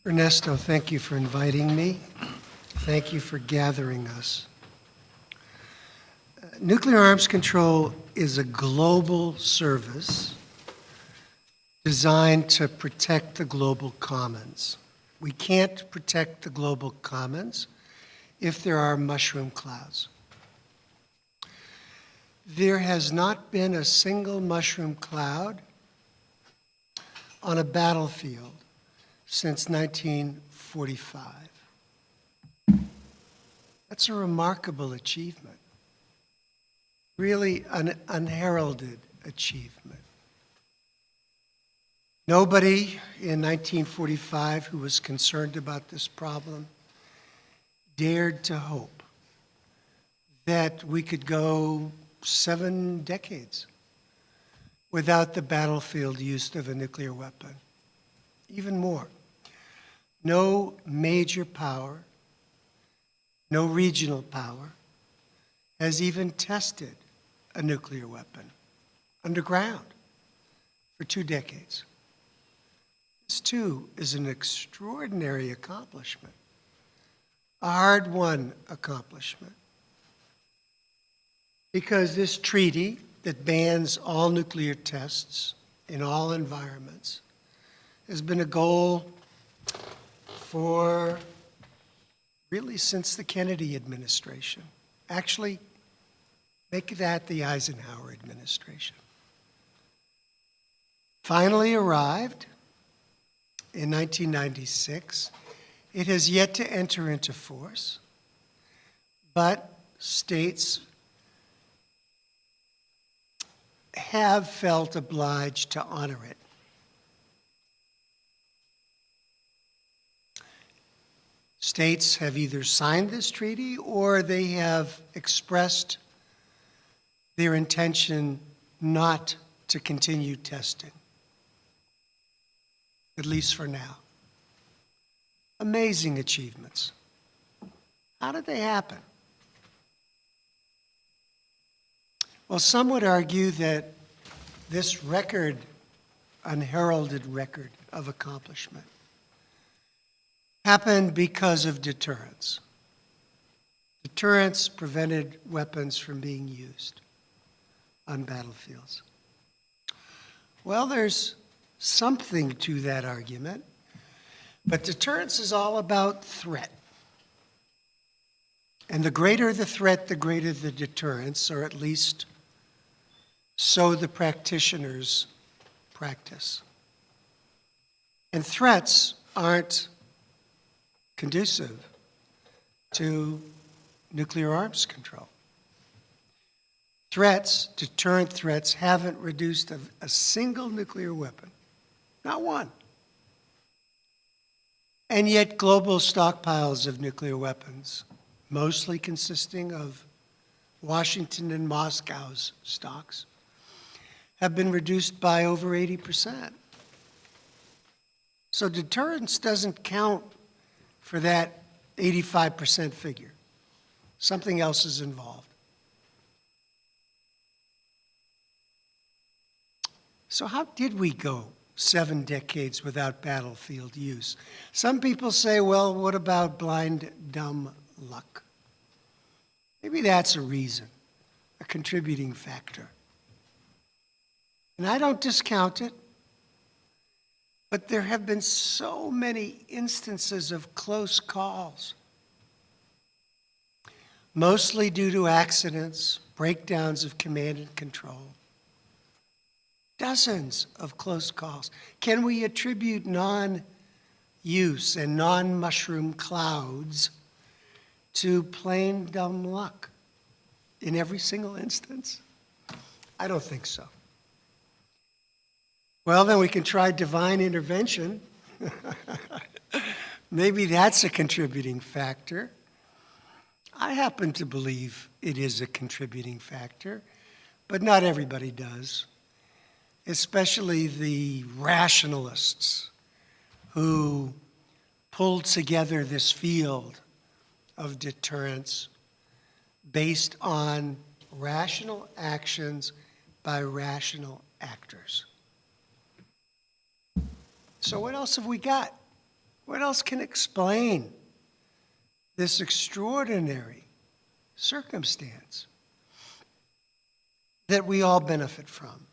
Ernesto, thank you for inviting me. Thank you for gathering us. Nuclear arms control is a global service designed to protect the global commons. We can't protect the global commons if there are mushroom clouds. There has not been a single mushroom cloud on a battlefield since 1945. That's a remarkable achievement, really an unheralded achievement. Nobody in 1945 who was concerned about this problem dared to hope that we could go 7 decades without the battlefield use of a nuclear weapon. Even more, no major power, no regional power has even tested a nuclear weapon underground for 2 decades. This too is an extraordinary accomplishment, a hard-won accomplishment. Because this treaty that bans all nuclear tests in all environments has been a goal for really since the Kennedy administration. Actually, make that the Eisenhower administration. Finally arrived in 1996. It has yet to enter into force, but states have felt obliged to honor it. States have either signed this treaty or they have expressed their intention not to continue testing, at least for now. Amazing achievements. How did they happen? Well, some would argue that this record, unheralded record of accomplishment, happened because of deterrence. Deterrence prevented weapons from being used on battlefields. Well, there's something to that argument, but deterrence is all about threat. And the greater the threat, the greater the deterrence, or at least so the practitioners practice. And threats aren't conducive to nuclear arms control. Threats, deterrent threats, haven't reduced a single nuclear weapon, not one. And yet global stockpiles of nuclear weapons, mostly consisting of Washington and Moscow's stocks, have been reduced by over 80%. So deterrence doesn't count for that 85% figure. Something else is involved. So how did we go 7 decades without battlefield use? Some people say, well, what about blind, dumb luck? Maybe that's a reason, a contributing factor. And I don't discount it, but there have been so many instances of close calls, mostly due to accidents, breakdowns of command and control. Dozens of close calls. Can we attribute non-use and non-mushroom clouds to plain dumb luck in every single instance? I don't think so. Well, then we can try divine intervention. Maybe that's a contributing factor. I happen to believe it is a contributing factor, but not everybody does, especially the rationalists who pulled together this field of deterrence based on rational actions by rational actors. So what else have we got? What else can explain this extraordinary circumstance that we all benefit from?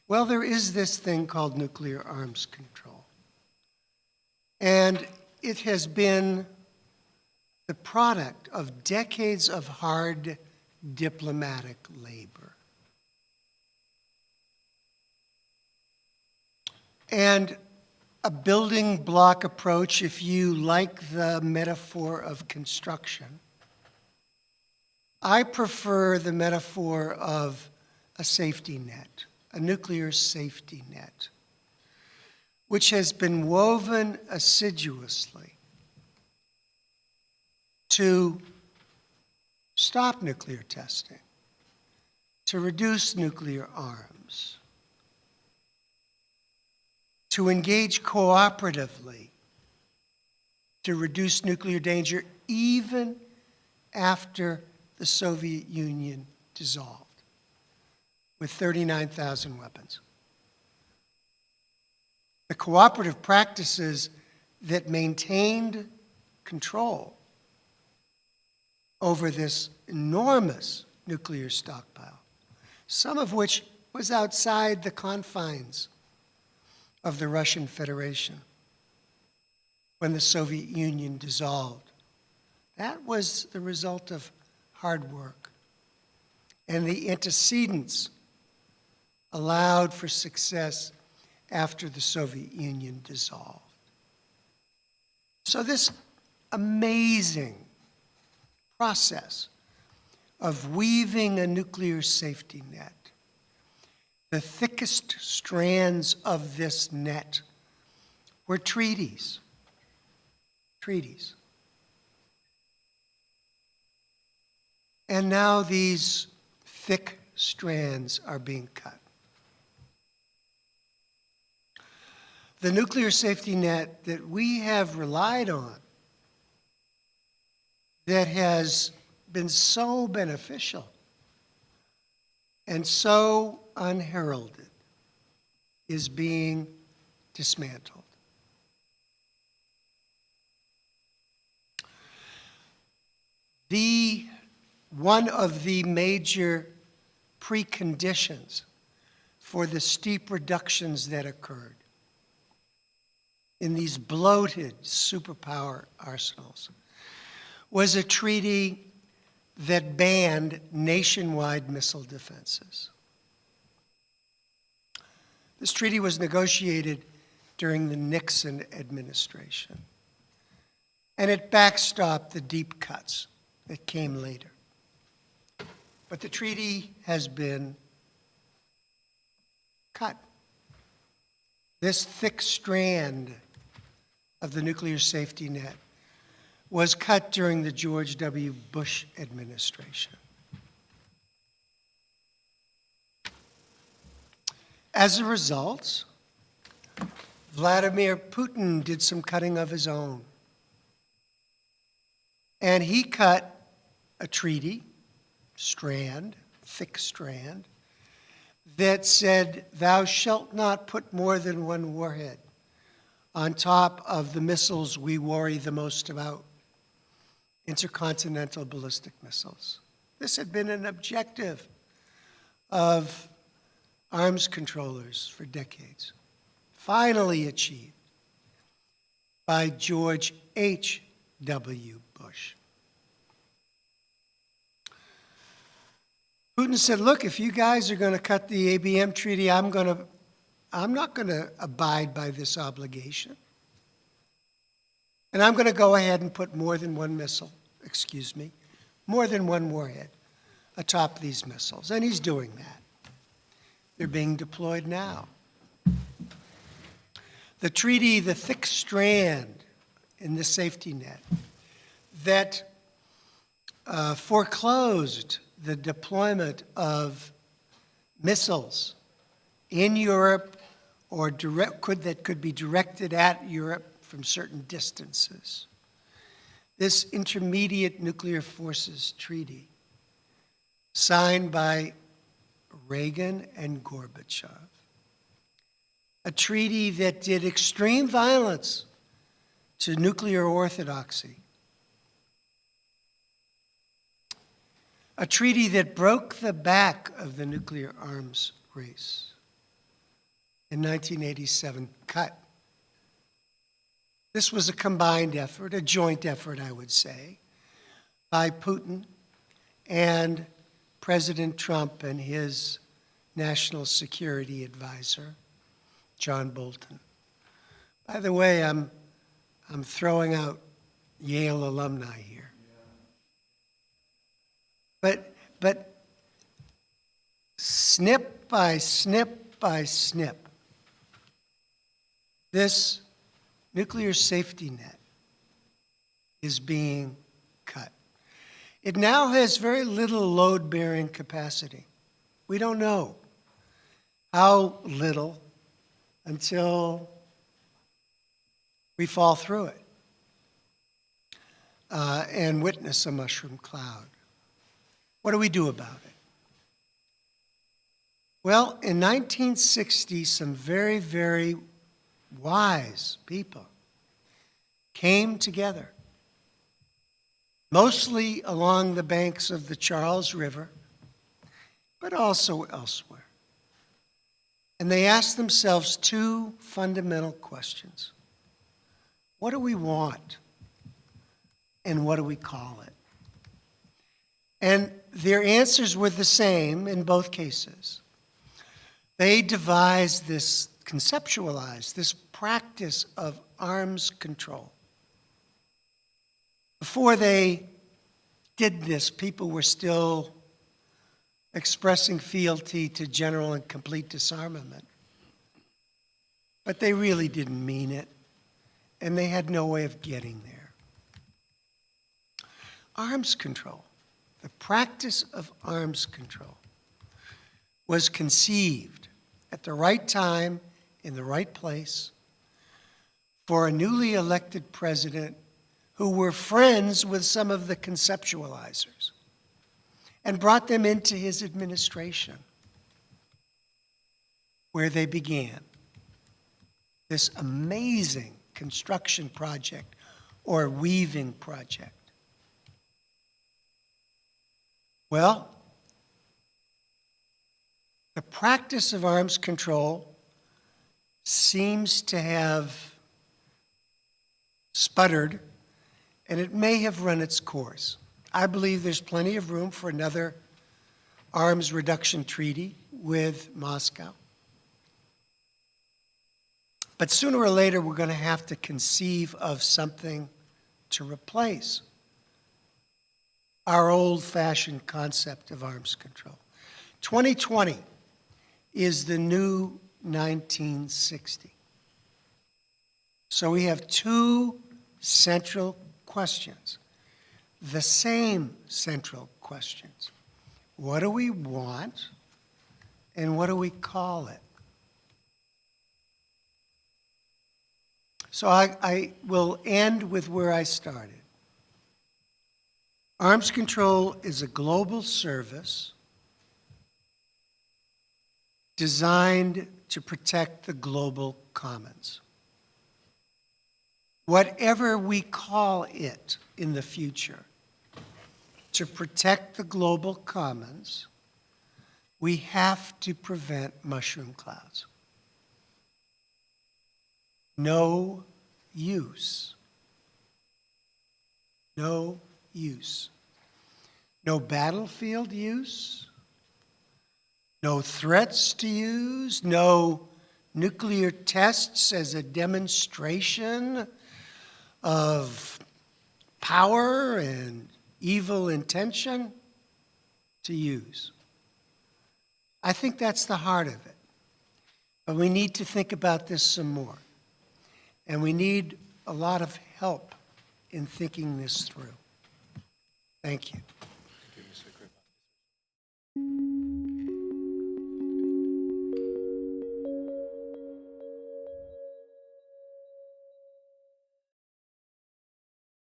Well, there is this thing called nuclear arms control. And it has been the product of decades of hard diplomatic labor. And a building block approach, if you like the metaphor of construction, I prefer the metaphor of a safety net, a nuclear safety net, which has been woven assiduously to stop nuclear testing, to reduce nuclear arms, to engage cooperatively to reduce nuclear danger even after the Soviet Union dissolved with 39,000 weapons. The cooperative practices that maintained control over this enormous nuclear stockpile, some of which was outside the confines of the Russian Federation when the Soviet Union dissolved. That was the result of hard work. And the antecedents allowed for success after the Soviet Union dissolved. So this amazing process of weaving a nuclear safety net, the thickest strands of this net were treaties. Treaties. And now these thick strands are being cut. The nuclear safety net that we have relied on, that has been so beneficial and so unheralded, is being dismantled. One of the major preconditions for the steep reductions that occurred in these bloated superpower arsenals was a treaty that banned nationwide missile defenses. This treaty was negotiated during the Nixon administration, and it backstopped the deep cuts that came later. But the treaty has been cut. This thick strand of the nuclear safety net was cut during the George W. Bush administration. As a result, Vladimir Putin did some cutting of his own. And he cut a treaty, thick strand, that said, "Thou shalt not put more than one warhead on top of the missiles we worry the most about, intercontinental ballistic missiles." This had been an objective of arms controllers for decades, finally achieved by George H.W. Bush. Putin said, look, if you guys are going to cut the ABM treaty, I'm not going to abide by this obligation. And I'm going to go ahead and put more than one warhead atop these missiles. And he's doing that. They're being deployed now. The treaty, the thick strand in the safety net that foreclosed the deployment of missiles in Europe or that could be directed at Europe from certain distances. This Intermediate Nuclear Forces Treaty, signed by Reagan and Gorbachev, a treaty that did extreme violence to nuclear orthodoxy. A treaty that broke the back of the nuclear arms race in 1987, cut. This was a combined effort, a joint effort, I would say, by Putin and President Trump and his national security advisor, John Bolton. By the way, I'm throwing out Yale alumni here. But snip by snip by snip, this nuclear safety net is being cut. It now has very little load-bearing capacity. We don't know how little until we fall through it and witness a mushroom cloud. What do we do about it? Well, in 1960, some very, very wise people came together, mostly along the banks of the Charles River, but also elsewhere. And they asked themselves two fundamental questions. What do we want? And what do we call it? And their answers were the same in both cases. They devised this, conceptualized this practice of arms control. Before they did this, people were still expressing fealty to general and complete disarmament. But they really didn't mean it, and they had no way of getting there. Arms control, the practice of arms control, was conceived at the right time, in the right place, for a newly elected president who were friends with some of the conceptualizers and brought them into his administration, where they began this amazing construction project or weaving project. Well, the practice of arms control seems to have sputtered, and it may have run its course. I believe there's plenty of room for another arms reduction treaty with Moscow. But sooner or later, we're going to have to conceive of something to replace our old-fashioned concept of arms control. 2020 is the new 1960. So we have two central questions, the same central questions. What do we want, and what do we call it? So I will end with where I started. Arms control is a global service designed to protect the global commons. Whatever we call it in the future, to protect the global commons, we have to prevent mushroom clouds. No use. No use. No battlefield use. No threats to use. No nuclear tests as a demonstration of power and evil intention to use. I think that's the heart of it. But we need to think about this some more. And we need a lot of help in thinking this through. Thank you.